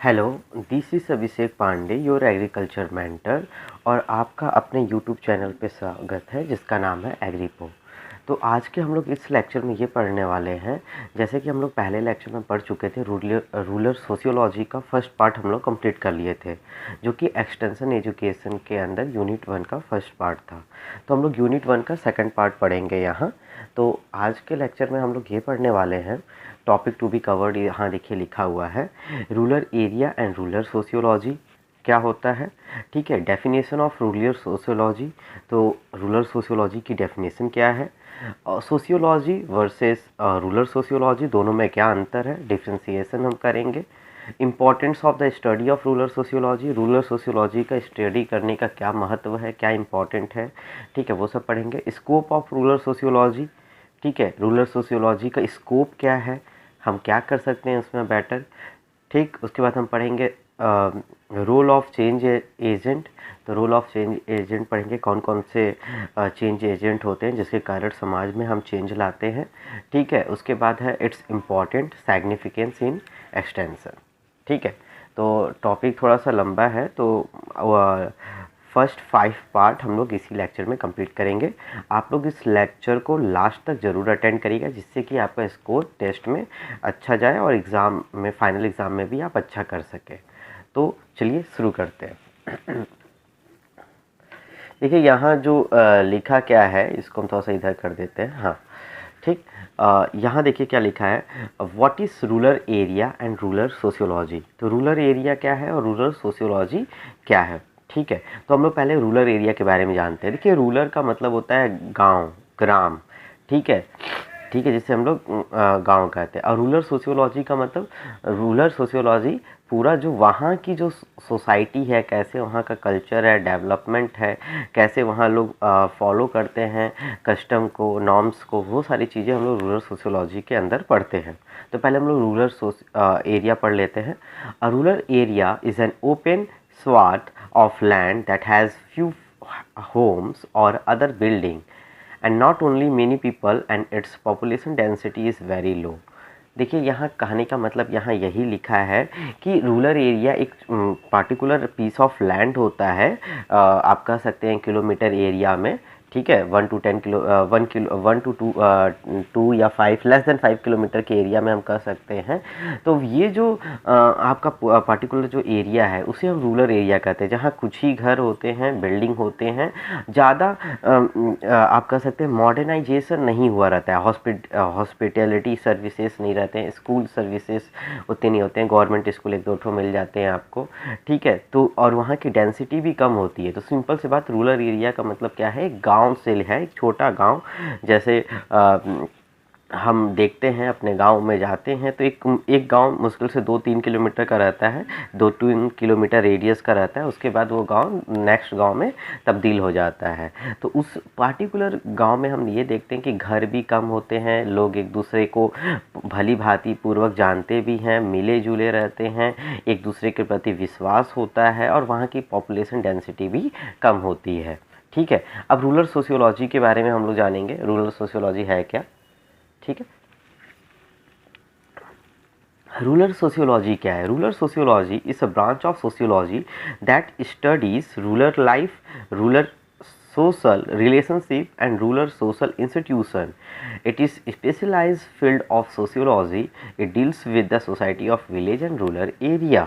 Hello, this is Abhishek Pandey, your agriculture mentor. और आपका अपने यूट्यूब चैनल पे स्वागत है जिसका नाम है एग्रीपो। तो आज के हम लोग इस लेक्चर में ये पढ़ने वाले हैं, जैसे कि हम लोग पहले लेक्चर में पढ़ चुके थे। रूरल सोशियोलॉजी का फर्स्ट पार्ट हम लोग कंप्लीट कर लिए थे, जो कि एक्सटेंशन एजुकेशन के अंदर यूनिट 1 का फर्स्ट पार्ट था। तो हम लोग यूनिट 1 का सेकंड पार्ट पढ़ेंगे यहाँ। तो आज के लेक्चर में हम लोग ये पढ़ने वाले हैं, टॉपिक टू बी कवर्ड यहाँ देखिए लिखा हुआ है, rural area and rural sociology क्या होता है। ठीक है, डेफिनेशन ऑफ रूरल सोशियोलॉजी। तो रूरल सोशियोलॉजी की डेफिनेशन क्या है, सोशियोलॉजी वर्सेस रूरल सोशियोलॉजी, दोनों में क्या अंतर है, डिफ्रेंसिएशन हम करेंगे। Importance of the study of rural sociology, rural sociology का स्टडी करने का क्या महत्व है, क्या इंपॉर्टेंट है, ठीक है, वो सब पढ़ेंगे। स्कोप ऑफ रूरल सोशियोलॉजी, ठीक है, रूरल सोशियोलॉजी का स्कोप क्या है, हम क्या कर सकते हैं उसमें बेटर। ठीक, उसके बाद हम पढ़ेंगे रोल ऑफ चेंज एजेंट। तो रोल ऑफ चेंज एजेंट पढ़ेंगे, कौन कौन से चेंज एजेंट होते हैं जिसके कारण समाज में हम चेंज लाते हैं। ठीक है, उसके बाद है it's important significance in extension. ठीक है, तो टॉपिक थोड़ा सा लंबा है, तो फर्स्ट 5 पार्ट हम लोग इसी लेक्चर में कंप्लीट करेंगे। आप लोग इस लेक्चर को लास्ट तक ज़रूर अटेंड करिएगा, जिससे कि आपका स्कोर टेस्ट में अच्छा जाए और एग्ज़ाम में, फाइनल एग्ज़ाम में भी आप अच्छा कर सकें। तो चलिए शुरू करते हैं। देखिए यहाँ जो लिखा क्या है, इसको हम थोड़ा सा इधर कर देते हैं। हाँ ठीक, यहाँ देखिए क्या लिखा है, what is rural area and rural sociology. तो रूरल एरिया क्या है और रूरल सोशियोलॉजी क्या है। ठीक है, तो हम लोग पहले रूरल एरिया के बारे में जानते हैं। देखिए रूरल का मतलब होता है गांव, ग्राम। ठीक है, ठीक है, जिसे हम लोग गांव कहते हैं। और रूरल सोशियोलॉजी का मतलब, रूरल सोशियोलॉजी पूरा जो वहाँ की जो सोसाइटी है, कैसे वहाँ का कल्चर है, डेवलपमेंट है, कैसे वहाँ लोग फॉलो करते हैं कस्टम को, नॉर्म्स को, वो सारी चीज़ें हम लोग रूरल सोशियोलॉजी के अंदर पढ़ते हैं। तो पहले हम लोग रूरल एरिया पढ़ लेते हैं। A rural area is an open swath of land that has few homes or other building and not only many people and its population density is very low। देखिए यहाँ कहने का मतलब यहाँ यही लिखा है कि रूरल एरिया एक पार्टिकुलर पीस ऑफ लैंड होता है, आप कह सकते हैं किलोमीटर एरिया में। ठीक है, 1 to 10 किलो 1 to 2 या 5, लेस देन 5 किलोमीटर के एरिया में हम कह सकते हैं। तो ये जो आपका पार्टिकुलर जो एरिया है उसे हम रूरल एरिया कहते हैं, जहाँ कुछ ही घर होते हैं, बिल्डिंग होते हैं, ज़्यादा आप कह सकते हैं मॉडर्नाइजेशन नहीं हुआ रहता है, हॉस्पिटैलिटी सर्विसेज नहीं रहते हैं, स्कूल सर्विसेज उतने नहीं होते हैं, गवर्नमेंट स्कूल 1-2 ठो मिल जाते हैं आपको। ठीक है, तो और वहाँ की डेंसिटी भी कम होती है। तो सिंपल सी बात, रूरल एरिया का मतलब क्या है, गांव से है, एक छोटा गांव। जैसे हम देखते हैं अपने गांव में जाते हैं तो एक गांव मुश्किल से 2-3 किलोमीटर का रहता है, 2-3 किलोमीटर रेडियस का रहता है। उसके बाद वो गांव नेक्स्ट गांव में तब्दील हो जाता है। तो उस पार्टिकुलर गांव में हम ये देखते हैं कि घर भी कम होते हैं, लोग एक दूसरे को भली भांति पूर्वक जानते भी हैं, मिले जुले रहते हैं, एक दूसरे के प्रति विश्वास होता है, और वहाँ की पॉपुलेशन डेंसिटी भी कम होती है। ठीक है, अब रूरल सोशियोलॉजी के बारे में हम लोग जानेंगे, रूरल सोशियोलॉजी है क्या। ठीक है, रूरल सोशियोलॉजी क्या है। Rural sociology is a branch of sociology that studies rural life, rural social relationship and rural social institution. It is specialized field of sociology. It deals with the society of village and rural area.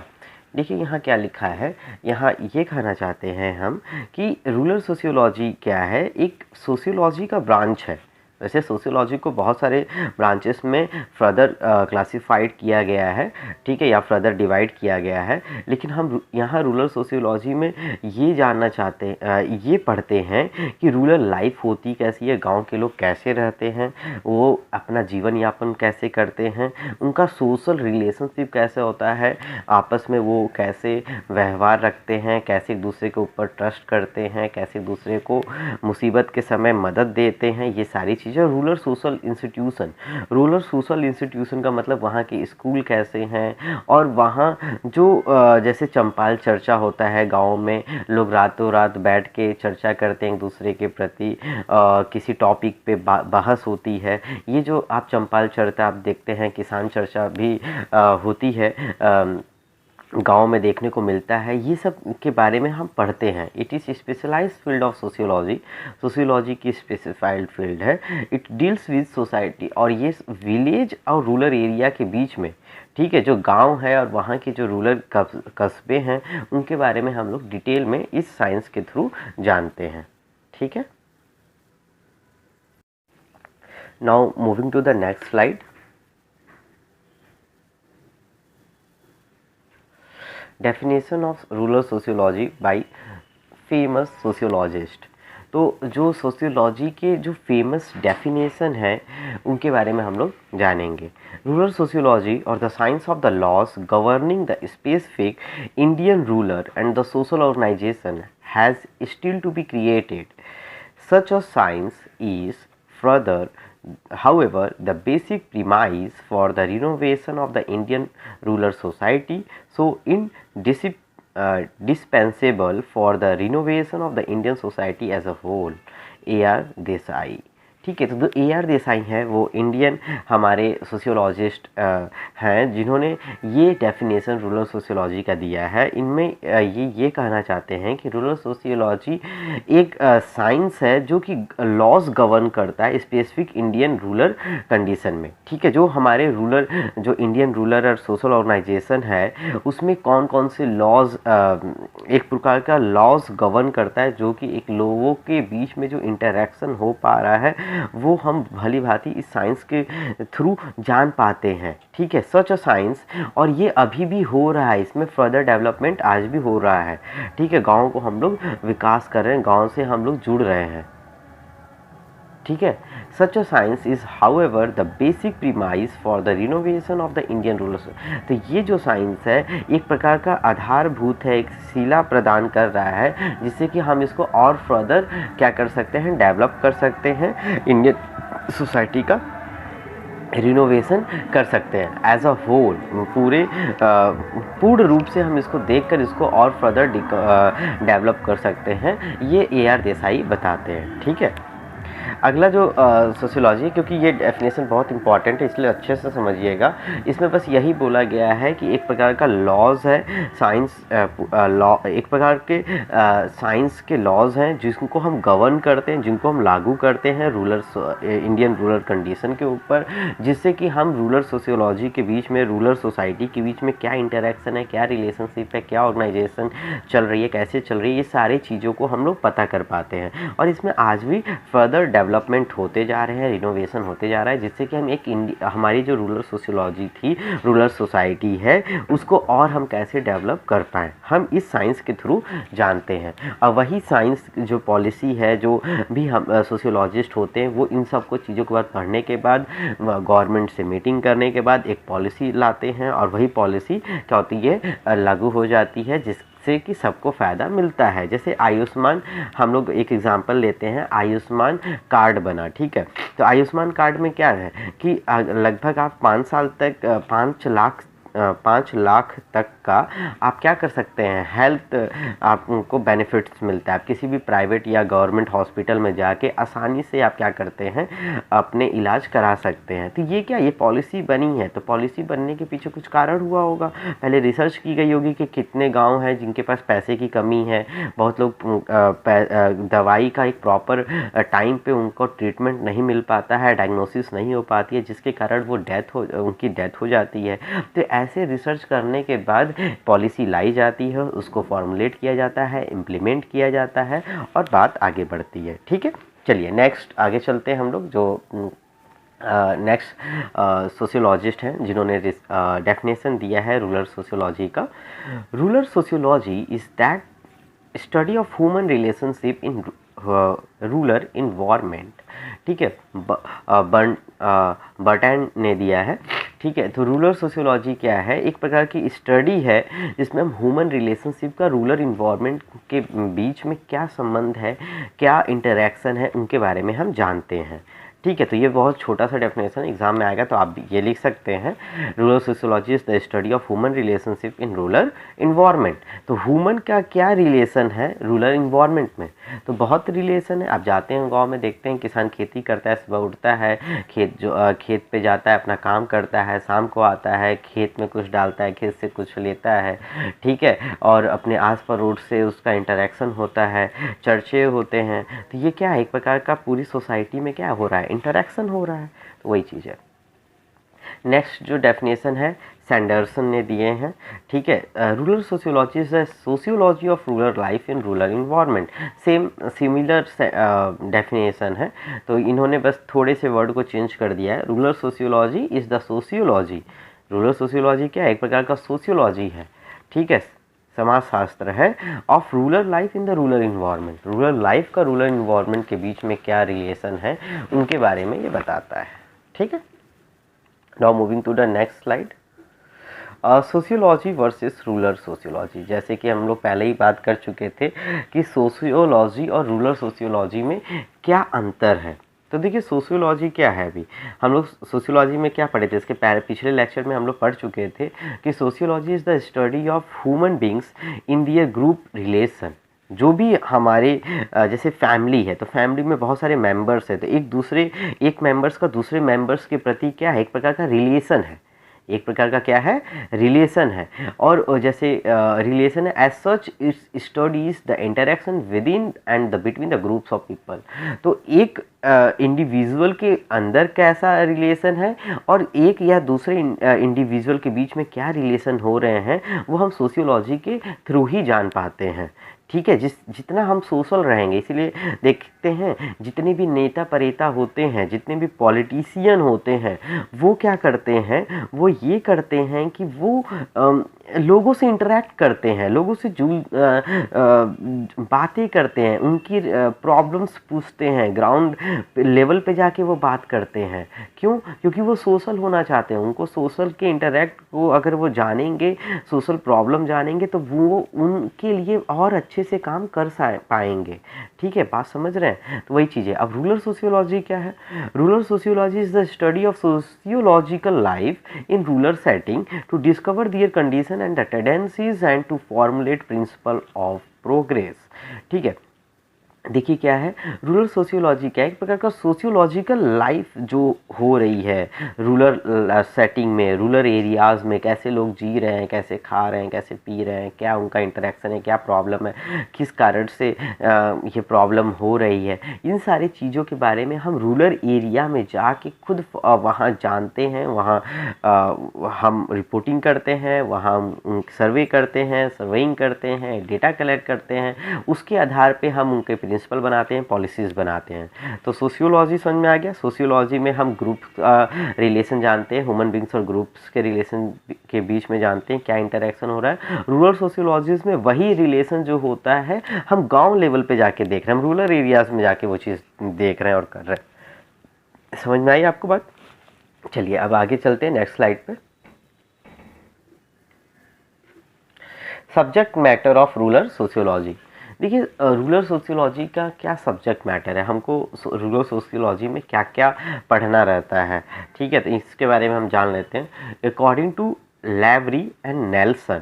देखिए यहाँ क्या लिखा है, यहाँ ये कहना चाहते हैं हम कि रूरल सोशियोलॉजी क्या है, एक सोशियोलॉजी का ब्रांच है। वैसे सोशियोलॉजी को बहुत सारे ब्रांचेस में फर्दर क्लासिफाइड किया गया है, ठीक है, या फर्दर डिवाइड किया गया है, लेकिन हम यहाँ रूरल सोशियोलॉजी में ये जानना चाहते हैं, ये पढ़ते हैं कि रूरल लाइफ होती कैसी है, गांव के लोग कैसे रहते हैं, वो अपना जीवन यापन कैसे करते हैं, उनका सोशल रिलेशनशिप कैसे होता है, आपस में वो कैसे व्यवहार रखते हैं, कैसे एक दूसरे के ऊपर ट्रस्ट करते हैं, कैसे एक दूसरे को मुसीबत के समय मदद देते हैं, ये सारी चीज़ें। Rural social institution, rural social institution का मतलब वहाँ के स्कूल कैसे हैं, और वहाँ जो जैसे चंपाल चर्चा होता है गाँव में, लोग रातों रात बैठ के चर्चा करते हैं एक दूसरे के प्रति, किसी टॉपिक पे बहस होती है। ये जो आप चंपाल चर्चा आप देखते हैं, किसान चर्चा भी होती है, गांव में देखने को मिलता है, ये सब के बारे में हम पढ़ते हैं। It is specialised field of sociology, sociology की स्पेसिफाइड फील्ड है। इट डील्स विद सोसाइटी, और ये विलेज और रूरल एरिया के बीच में, ठीक है, जो गांव है और वहाँ के जो रूरल कस्बे हैं उनके बारे में हम लोग डिटेल में इस साइंस के थ्रू जानते हैं। ठीक है, now moving to the next slide. Definition of rural sociology by famous sociologist. तो जो सोशियोलॉजी के जो फेमस डेफिनेशन है उनके बारे में हम लोग जानेंगे। रूरल सोशियोलॉजी और the science of the laws governing the specific Indian rural and the social organisation has still to be created. Such a science is further, however, the basic premise for the renovation of the Indian rural society, so dispensable for the renovation of the Indian society as a whole. A.R. Desai। ठीक है, तो जो A.R. Desai हैं वो Indian हमारे sociologist हैं जिन्होंने ये डेफिनेशन रूरल सोशियोलॉजी का दिया है। इनमें ये कहना चाहते हैं कि रूरल सोशियोलॉजी एक साइंस है जो कि लॉज गवर्न करता है स्पेसिफिक इंडियन रूरल कंडीशन में। ठीक है, जो हमारे रूरल जो इंडियन रूरल और सोशल ऑर्गेनाइजेशन है उसमें कौन कौन से लॉज एक प्रकार का लॉज गवर्न करता है, जो कि एक लोगों के बीच में जो इंटरेक्शन हो पा रहा है वो हम भली भांति इस साइंस के थ्रू जान पाते हैं। ठीक है, सच अ साइंस, और ये अभी भी हो रहा है, इसमें फर्दर डेवलपमेंट आज भी हो रहा है। ठीक है, गाँव को हम लोग विकास कर रहे हैं, गाँव से हम लोग जुड़ रहे हैं। ठीक है, such a science is however the basic premise for the renovation of the Indian rural. तो ये जो साइंस है एक प्रकार का आधारभूत है, एक शिला प्रदान कर रहा है जिससे कि हम इसको और फर्दर क्या कर सकते हैं, डेवलप कर सकते हैं, इंडियन सोसाइटी का रिनोवेशन कर सकते हैं एज अ होल। पूर्ण रूप से हम इसको देखकर इसको और फर्दर डेवलप कर सकते हैं, ये A.R. देसाई बताते हैं। ठीक है, अगला जो सोशियोलॉजी है, क्योंकि ये डेफिनेशन बहुत इंपॉर्टेंट है इसलिए अच्छे से समझिएगा। इसमें बस यही बोला गया है कि एक प्रकार का लॉज है साइंस, लॉ एक प्रकार के साइंस के लॉज हैं जिनको हम गवर्न करते हैं, जिनको हम लागू करते हैं रूरल इंडियन रूरल कंडीशन के ऊपर, जिससे कि हम रूरल सोशियोलॉजी के बीच में, रूरल सोसाइटी के बीच में क्या इंटरेक्शन है, क्या रिलेशनशिप है, क्या ऑर्गेनाइजेशन चल रही है, कैसे चल रही है, ये सारी चीज़ों को हम लोग पता कर पाते हैं। और इसमें आज भी फर्दर डेवलपमेंट होते जा रहे हैं, रिनोवेशन होते जा रहा है, जिससे कि हम एक हमारी जो रूरल सोशियोलॉजी थी, रूरल सोसाइटी है, उसको और हम कैसे डेवलप कर पाएँ, हम इस साइंस के थ्रू जानते हैं। और वही साइंस जो पॉलिसी है, जो भी हम सोशियोलॉजिस्ट होते हैं, वो इन सब को चीज़ों के बाद पढ़ने के बाद गवर्नमेंट से मीटिंग करने के बाद एक पॉलिसी लाते हैं, और वही पॉलिसी क्या होती है, लागू हो जाती है, जिससे कि सबको फ़ायदा मिलता है। जैसे आयुष्मान, हम लोग एक एग्जांपल लेते हैं, आयुष्मान कार्ड बना। ठीक है, तो आयुष्मान कार्ड में क्या है कि लगभग आप 5 साल तक 5 लाख तक का आप क्या कर सकते हैं, हेल्थ आपको बेनिफिट्स मिलता है। आप किसी भी प्राइवेट या गवर्नमेंट हॉस्पिटल में जाके आसानी से आप क्या करते हैं, अपने इलाज करा सकते हैं। तो ये क्या, ये पॉलिसी बनी है, तो पॉलिसी बनने के पीछे कुछ कारण हुआ होगा। पहले रिसर्च की गई होगी कि कितने गांव हैं जिनके पास पैसे की कमी है, बहुत लोग दवाई का एक प्रॉपर टाइम पे उनको ट्रीटमेंट नहीं मिल पाता है, डायग्नोसिस नहीं हो पाती है, जिसके कारण वो उनकी डेथ हो जाती है। तो ऐसे रिसर्च करने के बाद पॉलिसी लाई जाती है, उसको फॉर्मुलेट किया जाता है, इम्प्लीमेंट किया जाता है, और बात आगे बढ़ती है। ठीक है, चलिए नेक्स्ट आगे चलते हैं हम लोग। जो नेक्स्ट सोशियोलॉजिस्ट हैं जिन्होंने डेफिनेशन दिया है रूरल सोशियोलॉजी का। Rural sociology is that study of human relationship in rural environment. ठीक है, बर्टन ने दिया है। ठीक है, तो रूरल सोशियोलॉजी क्या है, एक प्रकार की स्टडी है जिसमें हम ह्यूमन रिलेशनशिप का रूरल इन्वायरमेंट के बीच में क्या संबंध है, क्या इंटरेक्शन है, उनके बारे में हम जानते हैं। ठीक है, तो ये बहुत छोटा सा डेफिनेशन एग्जाम में आएगा, तो आप ये लिख सकते हैं rural sociology is the study of human relationship in rural environment. तो ह्यूमन का क्या रिलेशन है रूरल इन्वायरमेंट में, तो बहुत रिलेशन है। आप जाते हैं गांव में, देखते हैं किसान खेती करता है, सुबह उठता है, खेत पे जाता है, अपना काम करता है, शाम को आता है, खेत में कुछ डालता है, खेत से कुछ लेता है, ठीक है, और अपने आस पड़ोस से उसका इंटरेक्शन होता है, चर्चे होते हैं। तो ये क्या है, एक प्रकार का पूरी सोसाइटी में क्या हो रहा है, इंटरेक्शन हो रहा है, तो वही चीज़ है। नेक्स्ट जो डेफिनेशन है सैंडरसन ने दिए हैं, ठीक है, rural sociology is the sociology of rural life in rural environment. Same similar definition है, तो इन्होंने बस थोड़े से वर्ड को चेंज कर दिया है। Rural sociology is the sociology, rural sociology क्या है, एक प्रकार का सोशियोलॉजी है, ठीक है, समाजशास्त्र है, of rural life in the rural environment. Rural life का रूरल इन्वायरमेंट के बीच में क्या रिलेशन है उनके बारे में ये बताता है, ठीक है। Now moving to the next slide, sociology versus rural sociology. जैसे कि हम लोग पहले ही बात कर चुके थे कि सोशियोलॉजी और रूरल सोशियोलॉजी में क्या अंतर है। तो देखिए सोशियोलॉजी क्या है, अभी हम लोग सोशियोलॉजी में क्या पढ़े थे, इसके पिछले लेक्चर में हम लोग पढ़ चुके थे कि sociology is the study of human beings in their group relation. जो भी हमारे जैसे फैमिली है, तो फैमिली में बहुत सारे मेंबर्स हैं, तो एक मेंबर्स का दूसरे मेंबर्स के प्रति क्या है, एक प्रकार का रिलेशन है, एक प्रकार का क्या है, रिलेशन है। और जैसे रिलेशन है as such it studies the interaction with in and the between the groups of people. तो एक इंडिविजुअल के अंदर कैसा रिलेशन है और एक या दूसरे इंडिविजुअल के बीच में क्या रिलेशन हो रहे हैं, वो हम सोशियोलॉजी के थ्रू ही जान पाते हैं, ठीक है। जितना हम सोशल रहेंगे, इसीलिए देखते हैं जितने भी नेता परेता होते हैं, जितने भी पॉलिटिशियन होते हैं, वो क्या करते हैं, वो ये करते हैं कि वो लोगों से इंटरेक्ट करते हैं, लोगों से बातें करते हैं, उनकी प्रॉब्लम्स पूछते हैं, ग्राउंड लेवल पे जाके वो बात करते हैं। क्यों? क्योंकि वो सोशल होना चाहते हैं, उनको सोशल के इंटरेक्ट को अगर वो जानेंगे, सोशल प्रॉब्लम जानेंगे, तो वो उनके लिए और अच्छे से काम कर पाएंगे, ठीक है, बात समझ रहे हैं। तो वही चीज़ है। अब रूरल सोशियोलॉजी क्या है, rural sociology is the study of sociological life in rural setting to discover their condition and the tendencies and to formulate principle of progress, ठीक है। देखिए क्या है, रूरल सोशियोलॉजी क्या है, एक प्रकार का सोशियोलॉजिकल लाइफ जो हो रही है रूरल सेटिंग में, रूरल एरियाज़ में, कैसे लोग जी रहे हैं, कैसे खा रहे हैं, कैसे पी रहे हैं, क्या उनका इंटरेक्शन है, क्या प्रॉब्लम है, किस कारण से ये प्रॉब्लम हो रही है, इन सारी चीज़ों के बारे में हम रूरल एरिया में जाके खुद वहाँ जानते हैं, वहाँ हम रिपोर्टिंग करते हैं, वहाँ सर्वे करते हैं, सर्वेइंग करते हैं, डेटा कलेक्ट करते हैं, उसके आधार पर हम उनके प्रिंसिपल बनाते हैं, पॉलिसीज़ बनाते हैं। तो सोशियोलॉजी समझ में आ गया। सोशियोलॉजी में हम ग्रुप रिलेशन जानते हैं, ह्यूमन बींग्स और ग्रुप्स के रिलेशन के बीच में जानते हैं क्या इंटरेक्शन हो रहा है। रूरल सोशियोलॉजीज में वही रिलेशन जो होता है हम गांव लेवल पे जाके देख रहे हैं, हम रूरल एरियाज़ में जाके वो चीज़ देख रहे हैं और कर रहे हैं। समझ में आई आपको बात? चलिए अब आगे चलते हैं नेक्स्ट स्लाइड पे। Subject matter of rural sociology. देखिए रूरल सोशियोलॉजी का क्या सब्जेक्ट मैटर है, हमको रूरल सोशियोलॉजी में क्या क्या पढ़ना रहता है, ठीक है, तो इसके बारे में हम जान लेते हैं। According to Lowry and Nelson,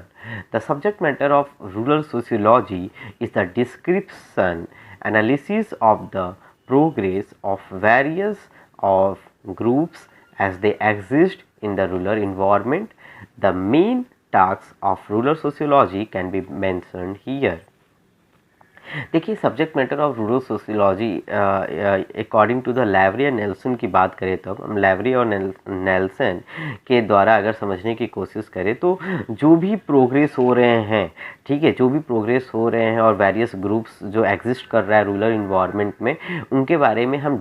the subject matter of rural sociology is the description analysis of the progress of various of groups as they exist in the rural environment. The main tasks of rural sociology can be mentioned here. देखिए subject matter of rural sociology according to the Lowry और Nelson की बात करें तो हम लेवरी और Nelson के द्वारा अगर समझने की कोशिश करें तो जो भी प्रोग्रेस हो रहे हैं, ठीक है, जो भी प्रोग्रेस हो रहे हैं और वेरियस ग्रुप्स जो एग्जिस्ट कर रहा है रूरल इन्वायरमेंट में, उनके बारे में हम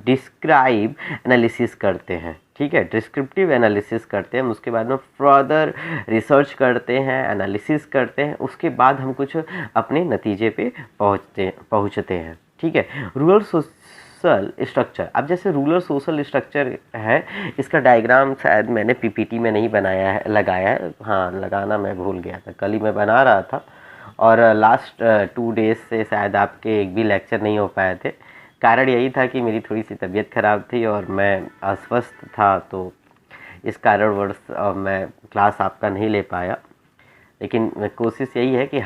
डिस्क्राइब एनालिसिस करते हैं, ठीक है, डिस्क्रिप्टिव एनालिसिस करते हैं। उसके बाद में फर्दर रिसर्च करते हैं, एनालिसिस करते हैं, उसके बाद हम कुछ अपने नतीजे पे पहुंचते हैं, ठीक है। रूरल सोशल स्ट्रक्चर, अब जैसे रूरल सोशल स्ट्रक्चर है, इसका डायग्राम शायद मैंने पीपीटी में नहीं बनाया है, लगाया है, हाँ लगाना मैं भूल गया था, कल ही मैं बना रहा था और लास्ट 2 डेज से शायद आपके एक भी लेक्चर नहीं हो पाए थे, कारण यही था कि मेरी थोड़ी सी तबीयत ख़राब थी और मैं अस्वस्थ था, तो इस कारणवश मैं क्लास आपका नहीं ले पाया। लेकिन कोशिश यही है कि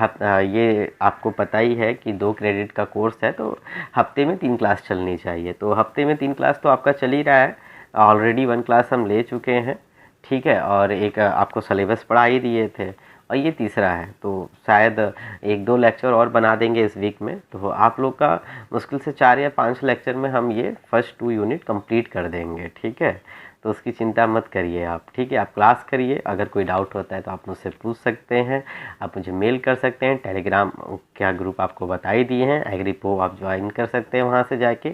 ये आपको पता ही है कि 2 क्रेडिट का कोर्स है, तो हफ्ते में 3 क्लास चलनी चाहिए। तो हफ्ते में 3 क्लास तो आपका चल ही रहा है, ऑलरेडी 1 क्लास हम ले चुके हैं, ठीक है, और एक आपको सिलेबस पढ़ा ही दिए थे, और ये तीसरा है। तो शायद 1-2 लेक्चर और बना देंगे इस वीक में, तो आप लोग का मुश्किल से 4 या 5 लेक्चर में हम ये फर्स्ट 2 यूनिट कंप्लीट कर देंगे, ठीक है। तो उसकी चिंता मत करिए आप, ठीक है। आप क्लास करिए, अगर कोई डाउट होता है तो आप मुझसे पूछ सकते हैं, आप मुझे मेल कर सकते हैं। टेलीग्राम क्या ग्रुप आपको बता ही दिए हैं, एग्रीपो आप ज्वाइन कर सकते हैं वहाँ से जाके,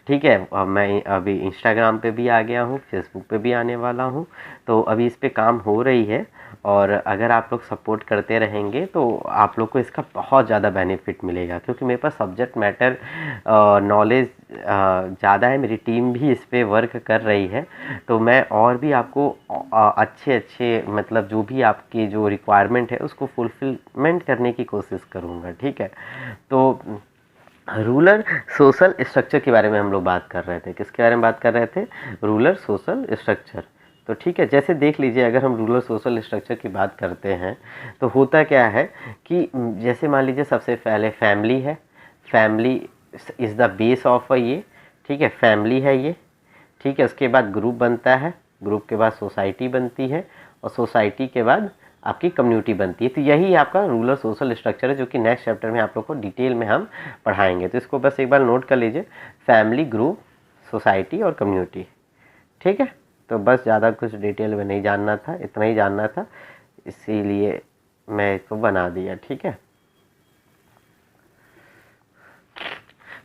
ठीक है। मैं अभी इंस्टाग्राम पे भी आ गया हूँ, फेसबुक पे भी आने वाला हूँ, तो अभी इस पे काम हो रही है, और अगर आप लोग सपोर्ट करते रहेंगे तो आप लोग को इसका बहुत ज़्यादा बेनिफिट मिलेगा, क्योंकि मेरे पास सब्जेक्ट मैटर नॉलेज ज़्यादा है, मेरी टीम भी इस पे वर्क कर रही है, तो मैं और भी आपको अच्छे अच्छे मतलब जो भी आपकी जो रिक्वायरमेंट है उसको फुलफिलमेंट करने की कोशिश करूँगा, ठीक है। तो रूरल सोशल स्ट्रक्चर के बारे में हम लोग बात कर रहे थे, किसके बारे में बात कर रहे थे, रूरल सोशल स्ट्रक्चर। तो ठीक है, जैसे देख लीजिए, अगर हम रूरल सोशल स्ट्रक्चर की बात करते हैं तो होता क्या है कि जैसे मान लीजिए सबसे पहले फैमिली है, family is the base of ये, ठीक है, फैमिली है ये, ठीक है। उसके बाद ग्रुप बनता है, ग्रुप के बाद सोसाइटी बनती है, और सोसाइटी के बाद आपकी कम्युनिटी बनती है। तो यही आपका रूरल सोशल स्ट्रक्चर है, जो कि नेक्स्ट चैप्टर में आप लोग को डिटेल में हम पढ़ाएंगे। तो इसको बस एक बार नोट कर लीजिए, फैमिली, ग्रुप, सोसाइटी और कम्युनिटी, ठीक है। तो बस ज़्यादा कुछ डिटेल में नहीं जानना था, इतना ही जानना था, इसीलिए मैं इसको बना दिया, ठीक है।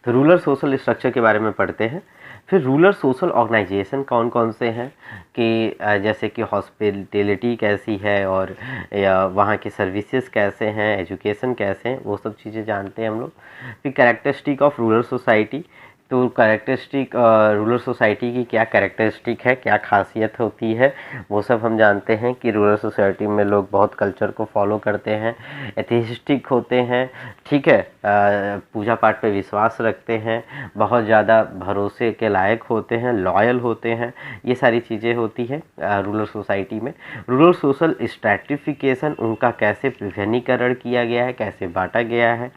तो रूरल सोशल स्ट्रक्चर के बारे में पढ़ते हैं। फिर रूरल सोशल ऑर्गेनाइजेशन कौन कौन से हैं, कि जैसे कि हॉस्पिटैलिटी कैसी है, और या वहाँ के सर्विसेज कैसे हैं, एजुकेशन कैसे हैं, वो सब चीज़ें जानते हैं हम लोग। फिर कैरेक्टरिस्टिक ऑफ रूरल सोसाइटी, तो कैरेक्टरिस्टिक रूरल सोसाइटी की क्या कैरेक्टरिस्टिक है, क्या खासियत होती है, वो सब हम जानते हैं कि रूरल सोसाइटी में लोग बहुत कल्चर को फॉलो करते हैं, एथिस्टिक होते हैं, ठीक है, पूजा पाठ पे विश्वास रखते हैं, बहुत ज़्यादा भरोसे के लायक होते हैं, लॉयल होते हैं, ये सारी चीज़ें होती हैं रूरल सोसाइटी में। रूरल सोशल स्ट्रैटिफिकेशन, उनका कैसे विभिन्नीकरण किया गया है, कैसे बांटा गया है।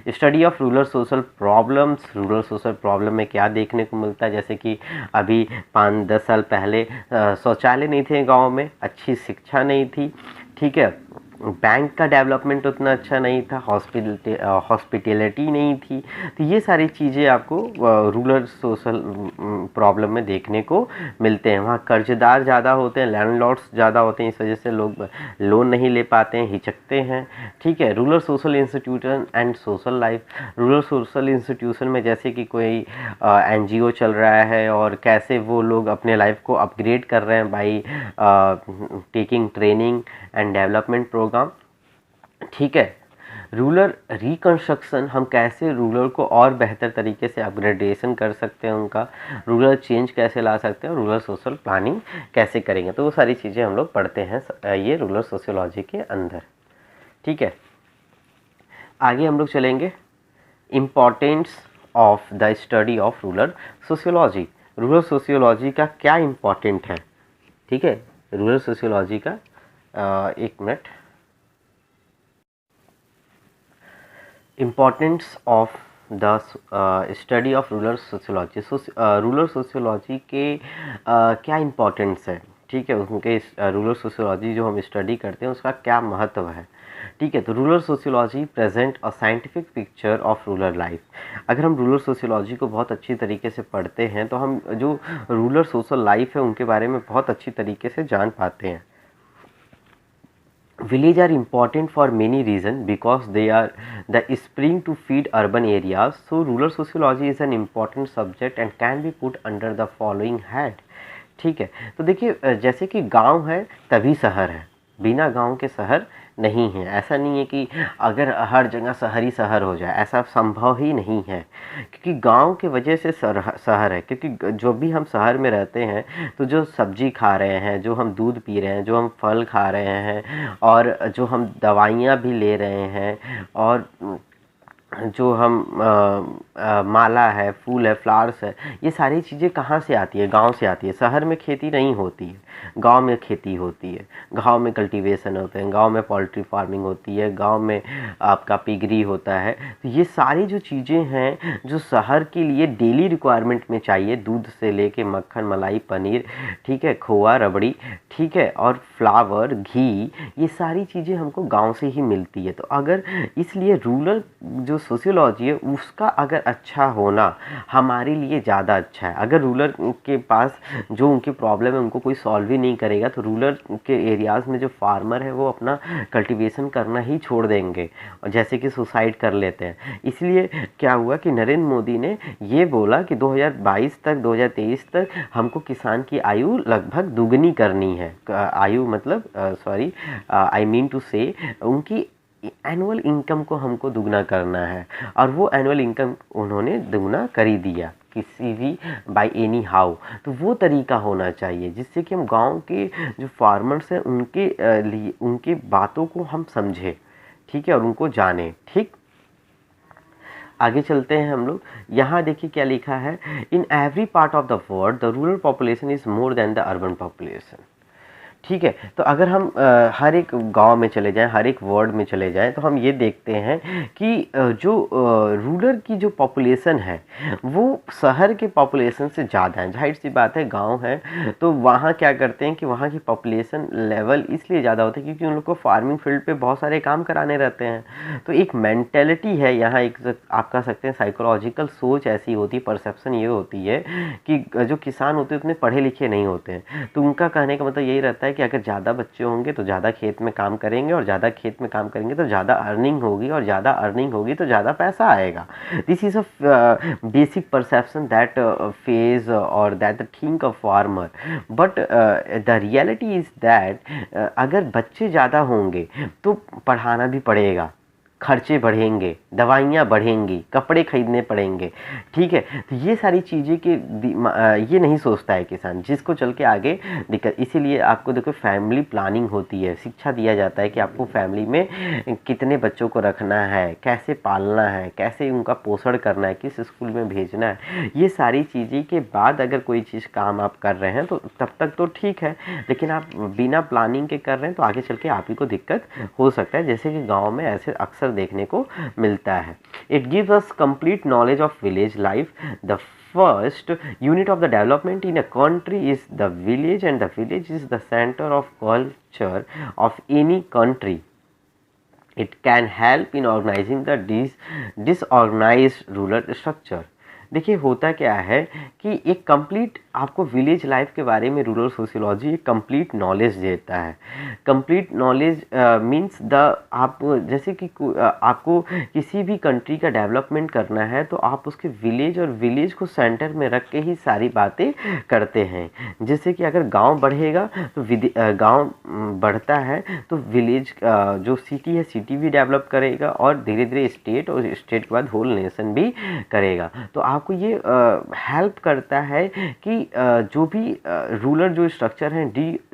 Study of rural social problems, rural social problem में क्या देखने को मिलता है, जैसे कि अभी 5-10 साल पहले शौचालय नहीं थे गांव में, अच्छी शिक्षा नहीं थी, ठीक है, बैंक का डेवलपमेंट उतना अच्छा नहीं था, हॉस्पिटैलिटी नहीं थी। तो ये सारी चीज़ें आपको रूरल सोशल प्रॉब्लम में देखने को मिलते हैं। वहाँ कर्जदार ज़्यादा होते हैं, लैंडलॉर्ड्स ज़्यादा होते हैं, इस वजह से लोग लोन नहीं ले पाते हैं, हिचकते हैं, ठीक है। Rural social institution and social life, rural social institution में जैसे कि कोई NGO चल रहा है, और कैसे वो लोग अपने लाइफ को अपग्रेड कर रहे हैं by taking training and development programme, ठीक है। रूरल रिकंस्ट्रक्शन, हम कैसे रूरल को और बेहतर तरीके से अपग्रेडेशन कर सकते हैं, उनका रूरल चेंज कैसे ला सकते हैं, रूरल सोशल प्लानिंग कैसे करेंगे, तो वो सारी चीज़ें हम लोग पढ़ते हैं ये रूरल सोशियोलॉजी के अंदर, ठीक है। आगे हम लोग चलेंगे, importance of the study of rural sociology. Rural sociology का क्या इम्पोर्टेंट है, ठीक है, रूरल सोशियोलॉजी का एक minute, importance of the study of rural sociology. Rural sociology के क्या इम्पोर्टेंस है, ठीक है, उनके रूरल सोशियोलॉजी जो हम स्टडी करते हैं उसका क्या महत्व है, ठीक है। तो rural sociology present a scientific picture of rural life. अगर हम रूरल सोशियोलॉजी को बहुत अच्छी तरीके से पढ़ते हैं तो हम जो रूरल सोशल लाइफ है उनके बारे में बहुत अच्छी तरीके से जान पाते हैं। Villages are important for many reasons because they are the spring to feed urban areas. So rural sociology is an important subject and can be put under the following head. ठीक है, तो देखिए जैसे कि गांव है तभी शहर है, बिना गांव के शहर नहीं है। ऐसा नहीं है कि अगर हर जगह शहर ही शहर हो जाए, ऐसा संभव ही नहीं है, क्योंकि गांव के वजह से शहर है। क्योंकि जो भी हम शहर में रहते हैं तो जो सब्जी खा रहे हैं, जो हम दूध पी रहे हैं, जो हम फल खा रहे हैं, और जो हम दवाइयाँ भी ले रहे हैं, और जो हम माला है, फूल है, फ्लावर्स है, ये सारी चीज़ें कहाँ से आती है? गांव से आती है। शहर में खेती नहीं होती है, गांव में खेती होती है, गांव में कल्टीवेशन होते हैं, गांव में पोल्ट्री फार्मिंग होती है, गांव में आपका पिगरी होता है। तो ये सारी जो चीज़ें हैं जो शहर के लिए डेली रिक्वायरमेंट में चाहिए, दूध से लेके मक्खन, मलाई, पनीर, ठीक है, खोआ, रबड़ी, ठीक है, और फ्लावर, घी, ये सारी चीज़ें हमको गांव से ही मिलती है। तो अगर इसलिए रूरल जो सोशियोलॉजी है उसका अगर अच्छा होना हमारे लिए ज़्यादा अच्छा है। अगर रूरल के पास जो उनकी प्रॉब्लम है उनको कोई सॉल्व ही नहीं करेगा तो रूरल के एरियाज़ में जो फार्मर है वो अपना कल्टीवेशन करना ही छोड़ देंगे और जैसे कि सुसाइड कर लेते हैं। इसलिए क्या हुआ कि नरेंद्र मोदी ने ये बोला कि 2022 तक 2023 तक हमको किसान की आयु लगभग दुगनी करनी है। आयु मतलब सॉरी, आई मीन टू से उनकी एनुअल इनकम को हमको दुगना करना है और वो एनुअल इनकम उन्होंने दुगना कर ही दिया किसी भी बाय एनी हाउ। तो वो तरीका होना चाहिए जिससे कि हम गांव के जो फार्मर्स हैं उनके लिए उनकी बातों को हम समझें, ठीक है, और उनको जानें। ठीक, आगे चलते हैं हम लोग। यहाँ देखिए क्या लिखा है, in every part of the world the rural population is more than the urban population. ठीक है, तो अगर हम हर एक गांव में चले जाएं, हर एक वार्ड में चले जाएं, तो हम ये देखते हैं कि जो रूरल की जो पॉपुलेशन है वो शहर के पॉपुलेशन से ज़्यादा है। जाहिर सी बात है, गांव है तो वहाँ क्या करते हैं कि वहाँ की पॉपुलेशन लेवल इसलिए ज़्यादा होता है क्योंकि उन लोग को फार्मिंग फील्ड पे बहुत सारे काम कराने रहते हैं। तो एक मेंटेलिटी है यहाँ, एक आप कह सकते हैं साइकोलॉजिकल सोच ऐसी होती है, परसेप्शन ये होती है कि जो किसान होते हैं उतने पढ़े लिखे नहीं होते हैं। तो उनका कहने का मतलब यही रहता है कि अगर ज़्यादा बच्चे होंगे तो ज़्यादा खेत में काम करेंगे और ज़्यादा खेत में काम करेंगे तो ज़्यादा अर्निंग होगी और ज़्यादा अर्निंग होगी तो ज़्यादा पैसा आएगा। This is a basic perception that phase और that the think of farmer. But the reality is that अगर बच्चे ज़्यादा होंगे तो पढ़ाना भी पड़ेगा, खर्चे बढ़ेंगे, दवाइयाँ बढ़ेंगी, कपड़े खरीदने पड़ेंगे। ठीक है, तो ये सारी चीज़ें के ये नहीं सोचता है किसान, जिसको चल के आगे दिक्कत। इसीलिए आपको देखो फैमिली प्लानिंग होती है, शिक्षा दिया जाता है कि आपको फैमिली में कितने बच्चों को रखना है, कैसे पालना है, कैसे उनका पोषण करना है, किस स्कूल में भेजना है। ये सारी चीज़ें के बाद अगर कोई चीज़ काम आप कर रहे हैं तो तब तक तो ठीक है, लेकिन आप बिना प्लानिंग के कर रहे हैं तो आगे चल के आप ही को दिक्कत हो सकता है, जैसे कि गाँव में ऐसे अक्सर देखने को मिलता है। It gives us complete knowledge of village life. The first unit of the development in a country is the village and the village is the centre of culture of any country. It can help in organising the disorganised rural structure. देखिए होता क्या है कि एक complete आपको village life के बारे में रूरल सोशियोलॉजी एक कंप्लीट नॉलेज देता है। कंप्लीट नॉलेज मींस द आप जैसे कि आपको किसी भी कंट्री का डेवलपमेंट करना है तो आप उसके विलेज और विलेज को सेंटर में रख के ही सारी बातें करते हैं। जैसे कि अगर गांव बढ़ेगा तो गांव बढ़ता है तो विलेज जो सिटी है सिटी भी डेवलप करेगा और धीरे धीरे स्टेट और स्टेट के बाद होल नेशन भी करेगा। तो आपको ये हेल्प करता है कि जो भी रूरल जो स्ट्रक्चर हैं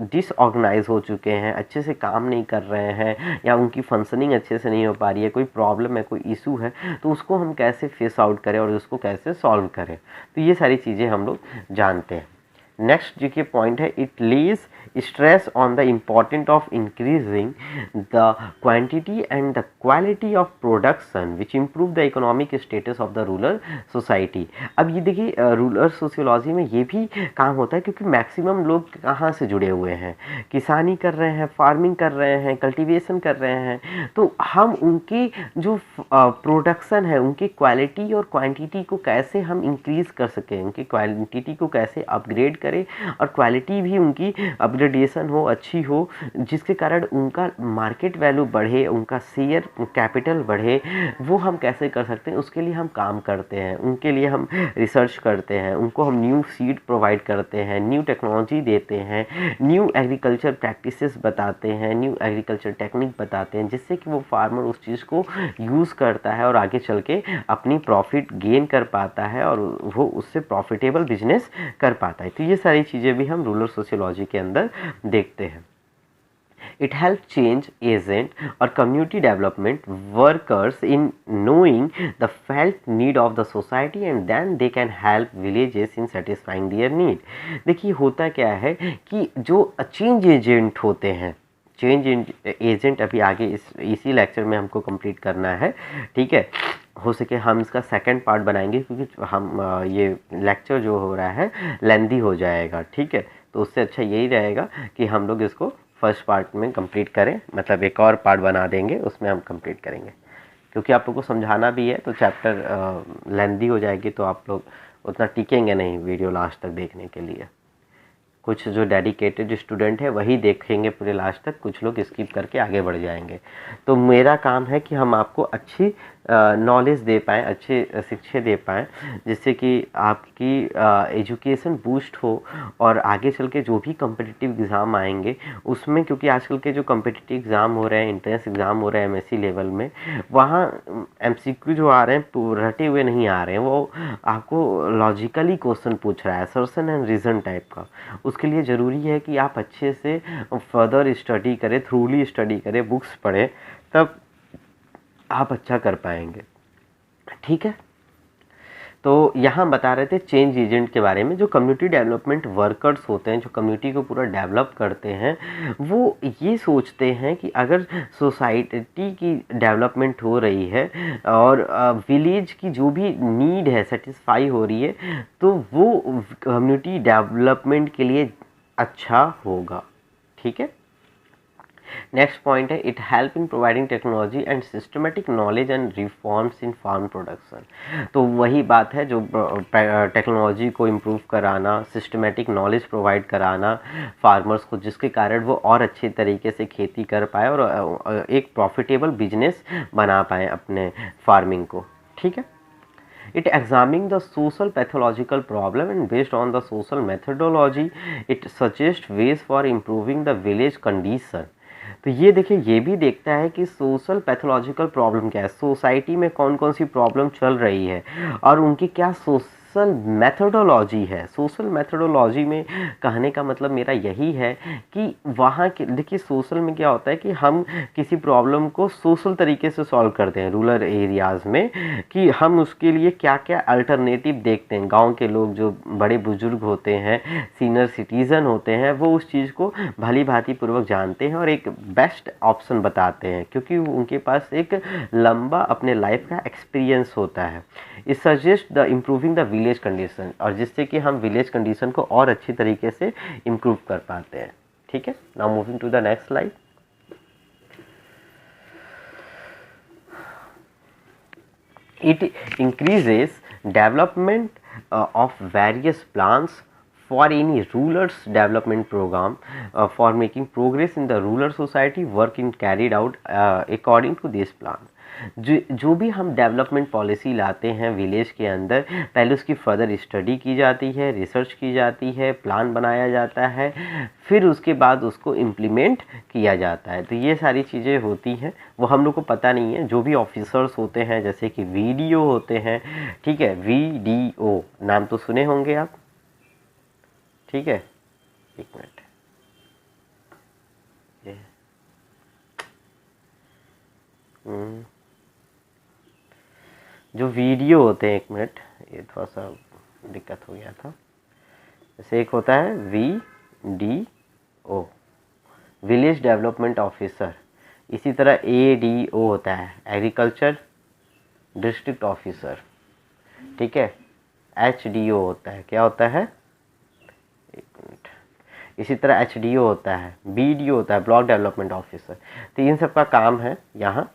डिसऑर्गेनाइज हो चुके हैं, अच्छे से काम नहीं कर रहे हैं या उनकी फंक्शनिंग अच्छे से नहीं हो पा रही है, कोई प्रॉब्लम है, कोई इशू है, तो उसको हम कैसे फेस आउट करें और उसको कैसे सॉल्व करें। तो ये सारी चीज़ें हम लोग जानते हैं। नेक्स्ट जो कि पॉइंट है, it Lay's stress on the importance of increasing the quantity and the quality of production which improve the economic status of the rural society। अब ये देखिए रूरल सोशियोलॉजी में ये भी काम होता है क्योंकि मैक्सिमम लोग कहाँ से जुड़े हुए हैं, किसानी कर रहे हैं, फार्मिंग कर रहे हैं, कल्टीवेशन कर रहे हैं। तो हम उनकी जो प्रोडक्शन है उनकी क्वालिटी और क्वांटिटी को कैसे हम इंक्रीज़ कर सकें, उनकी क्वांटिटी को कैसे अपग्रेड करें और क्वालिटी भी उनकी अपग्रेडेशन हो, अच्छी हो, जिसके कारण उनका मार्केट वैल्यू बढ़े, उनका शेयर कैपिटल बढ़े। वो हम कैसे कर सकते हैं, उसके लिए हम काम करते हैं, उनके लिए हम रिसर्च करते हैं, उनको हम न्यू सीड प्रोवाइड करते हैं, न्यू टेक्नोलॉजी देते हैं, न्यू एग्रीकल्चर प्रैक्टिसेस बताते हैं, न्यू एग्रीकल्चर टेक्निक बताते हैं, जिससे कि वो फार्मर उस चीज़ को यूज़ करता है और आगे चल के अपनी प्रॉफिट गेन कर पाता है और वो उससे प्रॉफिटेबल बिजनेस कर पाता है। तो ये सारी चीज़ें भी हम रूरल सोशियोलॉजी के अंदर देखते हैं। It helps change agent or community development workers in knowing the felt need of the society and then they can help villages in satisfying their need. देखिए होता क्या है कि जो चेंज एजेंट होते हैं, चेंज एजेंट अभी आगे इसी लेक्चर में हमको कंप्लीट करना है, ठीक है। हो सके हम इसका सेकंड पार्ट बनाएंगे क्योंकि हम ये लेक्चर जो हो रहा है लेंदी हो जाएगा, ठीक है। तो उससे अच्छा यही रहेगा कि हम लोग इसको फर्स्ट पार्ट में कंप्लीट करें, मतलब एक और पार्ट बना देंगे उसमें हम कंप्लीट करेंगे, क्योंकि आप लोग को समझाना भी है तो चैप्टर लेंदी हो जाएगी तो आप लोग उतना टिकेंगे नहीं वीडियो लास्ट तक देखने के लिए। कुछ जो डेडिकेटेड स्टूडेंट है वही देखेंगे पूरे लास्ट तक, कुछ लोग स्किप करके आगे बढ़ जाएंगे। तो मेरा काम है कि हम आपको अच्छी नॉलेज दे पाएँ, अच्छे शिक्षा दे पाएँ, जिससे कि आपकी एजुकेशन बूस्ट हो और आगे चल के जो भी कॉम्पिटिटिव एग्ज़ाम आएंगे उसमें, क्योंकि आजकल के जो कॉम्पिटिटिव एग्ज़ाम हो रहे हैं, एंट्रेंस एग्ज़ाम हो रहे हैं एमएससी लेवल में, वहाँ एमसीक्यू जो आ रहे हैं रटे हुए नहीं आ रहे हैं, वो आपको लॉजिकली क्वेश्चन पूछ रहा है, असर्शन एंड रीज़न टाइप का। उसके लिए ज़रूरी है कि आप अच्छे से फर्दर स्टडी करें, थ्रूली स्टडी करें, बुक्स पढ़ें, तब आप अच्छा कर पाएंगे, ठीक है। तो यहाँ बता रहे थे चेंज एजेंट के बारे में। जो कम्युनिटी डेवलपमेंट वर्कर्स होते हैं, जो कम्युनिटी को पूरा डेवलप करते हैं, वो ये सोचते हैं कि अगर सोसाइटी की डेवलपमेंट हो रही है और विलेज की जो भी नीड है सेटिस्फाई हो रही है, तो वो कम्युनिटी डेवलपमेंट के लिए अच्छा होगा, ठीक है। नेक्स्ट पॉइंट है, it help in providing technology and systematic knowledge and reforms in farm production. तो वही बात है जो टेक्नोलॉजी को इम्प्रूव कराना, सिस्टमेटिक नॉलेज प्रोवाइड कराना फार्मर्स को, जिसके कारण वो और अच्छे तरीके से खेती कर पाए और एक प्रॉफिटेबल बिजनेस बना पाए अपने फार्मिंग को, ठीक है। It examining the social pathological problem and based on the social methodology, it suggests ways for improving the village condition. तो ये देखिए, ये भी देखता है कि सोशल पैथोलॉजिकल प्रॉब्लम क्या है, सोसाइटी में कौन कौन सी प्रॉब्लम चल रही है और उनकी क्या सोशल मेथोडोलॉजी है। सोशल मेथोडोलॉजी में कहने का मतलब मेरा यही है कि वहाँ के, देखिए सोशल में क्या होता है कि हम किसी प्रॉब्लम को सोशल तरीके से सॉल्व करते हैं रूरल एरियाज़ में, कि हम उसके लिए क्या क्या अल्टरनेटिव देखते हैं। गांव के लोग जो बड़े बुजुर्ग होते हैं, सीनियर सिटीज़न होते हैं, वो उस चीज़ को भली भांति पूर्वक जानते हैं और एक बेस्ट ऑप्शन बताते हैं, क्योंकि उनके पास एक लंबा अपने लाइफ का एक्सपीरियंस होता है। It suggest the improving the village condition, और जिससे कि हम विलेज कंडीशन को और अच्छी तरीके से इम्प्रूव कर पाते हैं, ठीक है। Now moving to the next slide. It increases development of various plans for any ruler's development program for making progress in the rural society work in carried out according to this plan. जो भी हम development policy लाते हैं village के अंदर, पहले उसकी further study की जाती है, रिसर्च की जाती है, प्लान बनाया जाता है, फिर उसके बाद उसको इम्प्लीमेंट किया जाता है। तो ये सारी चीज़ें होती हैं, वो हम लोग को पता नहीं है। जो भी ऑफिसर्स होते हैं, जैसे कि वीडीओ होते हैं, ठीक है, वीडीओ नाम तो सुने होंगे आप, ठीक है। एक मिनट, जो वीडियो होते हैं, एक मिनट, ये थोड़ा सा दिक्कत हो गया था। जैसे एक होता है VDO, विलेज डेवलपमेंट ऑफिसर, इसी तरह ADO होता है, एग्रीकल्चर डिस्ट्रिक्ट ऑफिसर, ठीक है। HDO होता है, क्या होता है, एक मिनट, इसी तरह HDO होता है, BDO होता है, ब्लॉक डेवलपमेंट ऑफिसर। तो इन सब का काम है यहाँ,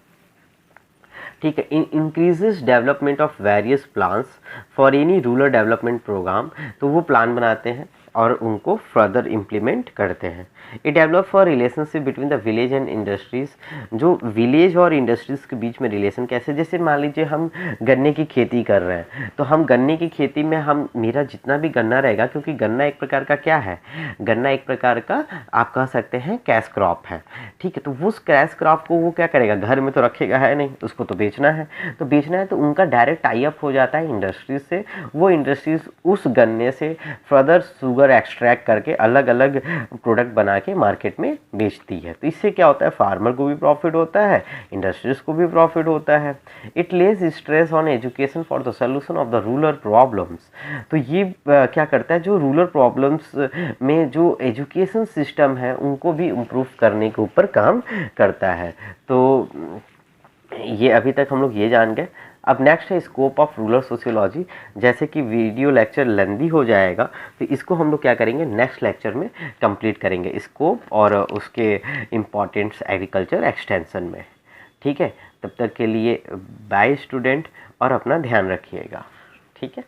ठीक है। Increases development of various plans for any rural development programme, तो वो प्लान बनाते हैं और उनको फर्दर इम्प्लीमेंट करते हैं। It develop for relationship between the village and industries, जो विलेज और इंडस्ट्रीज़ के बीच में रिलेशन कैसे, जैसे मान लीजिए हम गन्ने की खेती कर रहे हैं, तो हम गन्ने की खेती में हम, मेरा जितना भी गन्ना रहेगा, क्योंकि गन्ना एक प्रकार का क्या है, गन्ना एक प्रकार का आप कह सकते हैं कैश क्रॉप है, ठीक है। तो उस कैश क्रॉप को वो क्या करेगा, घर में तो रखेगा है नहीं, उसको तो बेचना है, तो उनका डायरेक्ट टाई अप हो जाता है इंडस्ट्रीज से। वो इंडस्ट्रीज उस गन्ने से फर्दर शुगर शुगर एक्सट्रैक्ट करके अलग अलग प्रोडक्ट बना के मार्केट में बेचती है। तो इससे क्या होता है, फार्मर को भी प्रॉफिट होता है, इंडस्ट्रीज को भी प्रॉफिट होता है। It Lay's stress on education for the solution of the rural problems. तो ये क्या करता है, जो रूरल प्रॉब्लम्स में जो एजुकेशन सिस्टम है उनको भी इम्प्रूव करने के ऊपर काम करता है। तो ये अभी तक हम लोग ये जान गए। अब नेक्स्ट है स्कोप ऑफ रूरल सोशियोलॉजी। जैसे कि वीडियो लेक्चर लेंदी हो जाएगा तो इसको हम लोग क्या करेंगे, नेक्स्ट लेक्चर में कंप्लीट करेंगे, स्कोप और उसके इम्पॉर्टेंट्स एग्रीकल्चर एक्सटेंशन में। ठीक है, तब तक के लिए बाय स्टूडेंट, और अपना ध्यान रखिएगा। ठीक है।